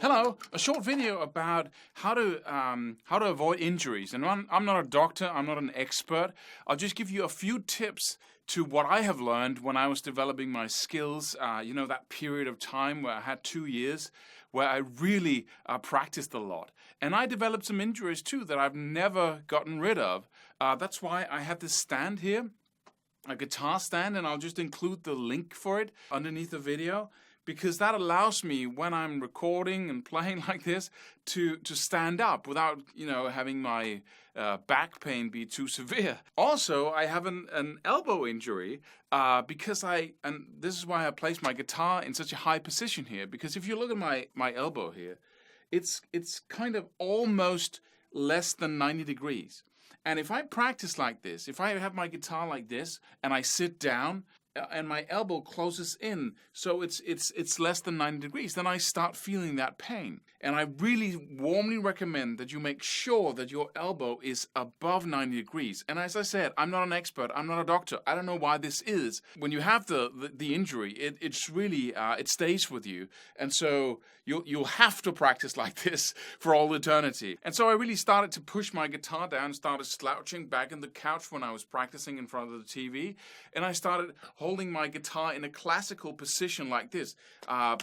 Hello, a short video about how to avoid injuries. And I'm not a doctor, I'm not an expert. I'll just give you a few tips to what I have learned when I was developing my skills. That period of time where I had 2 years where I really practiced a lot. And I developed some injuries too that I've never gotten rid of. That's why I have this stand here, a guitar stand, and I'll just include the link for it underneath the video, because that allows me, when I'm recording and playing like this, to stand up without having my back pain be too severe. Also, I have an elbow injury because and this is why I place my guitar in such a high position here, because if you look at my elbow here, it's kind of almost less than 90 degrees. And if I practice like this, if I have my guitar like this and I sit down and my elbow closes in, so it's less than 90 degrees, then I start feeling that pain. And I really warmly recommend that you make sure that your elbow is above 90 degrees. And as I said, I'm not an expert, I'm not a doctor, I don't know why this is. When you have the injury, it's really, it stays with you. And so you'll have to practice like this for all eternity. And so I really started to push my guitar down, started slouching back in the couch when I was practicing in front of the TV, and I started holding my guitar in a classical position like this,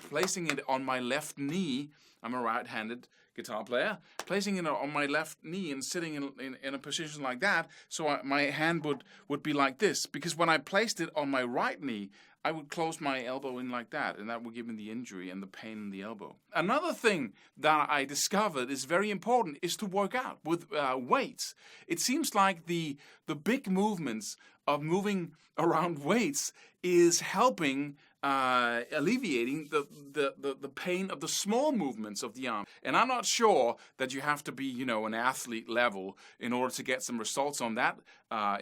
placing it on my left knee. I'm a right-handed guitar player, placing it on my left knee and sitting in a position like that, so my hand would be like this, because when I placed it on my right knee, I would close my elbow in like that, and that would give me the injury and the pain in the elbow. Another thing that I discovered is very important is to work out with weights. It seems like the big movements of moving around weights is helping alleviating the pain of the small movements of the arm. And I'm not sure that you have to be, an athlete level in order to get some results on that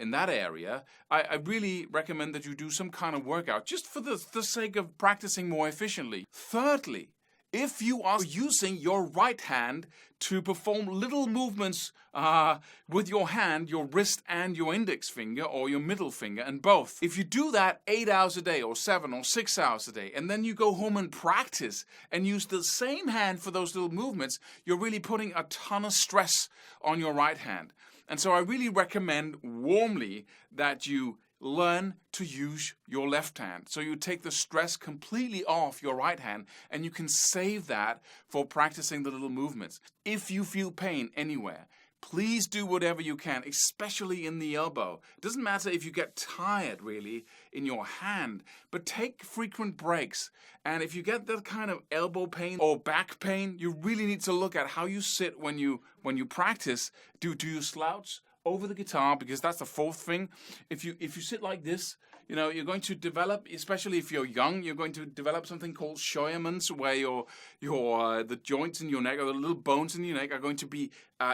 in that area. I really recommend that you do some kind of workout just for the sake of practicing more efficiently. Thirdly, if you are using your right hand to perform little movements with your hand, your wrist and your index finger, or your middle finger, and both. If you do that 8 hours a day or 7 or 6 hours a day, and then you go home and practice and use the same hand for those little movements, you're really putting a ton of stress on your right hand. And so I really recommend warmly that you learn to use your left hand. So you take the stress completely off your right hand, and you can save that for practicing the little movements. If you feel pain anywhere, please do whatever you can, especially in the elbow. It doesn't matter if you get tired, really, in your hand, but take frequent breaks. And if you get that kind of elbow pain or back pain, you really need to look at how you sit when you practice. Do you slouch over the guitar? Because that's the fourth thing. If you sit like this, you're going to develop, especially if you're young, you're going to develop something called Scheuermann's, where the joints in your neck, or the little bones in your neck, are going to be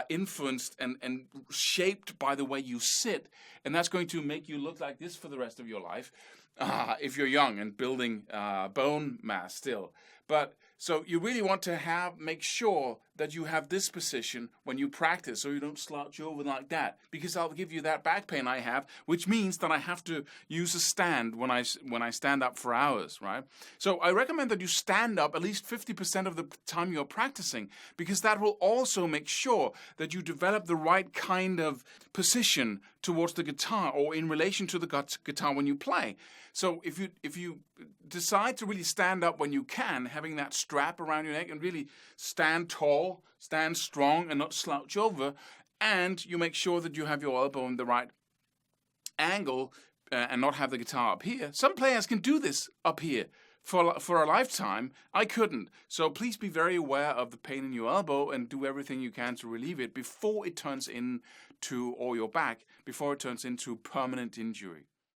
influenced and shaped by the way you sit, and that's going to make you look like this for the rest of your life if you're young and building bone mass still. But so you really want to make sure that you have this position when you practice, so you don't slouch over like that, because I'll give you that back pain I have, which means that I have to use a stand when I stand up for hours, right? So I recommend that you stand up at least 50% of the time you're practicing, because that will also make sure that you develop the right kind of position towards the guitar, or in relation to the guitar when you play. So if you decide to really stand up when you can, having that strap around your neck, and really stand tall, stand strong, and not slouch over, and you make sure that you have your elbow in the right angle and not have the guitar up here. Some players can do this up here for a lifetime. I couldn't. So please be very aware of the pain in your elbow and do everything you can to relieve it before it turns into, or your back, before it turns into permanent injury.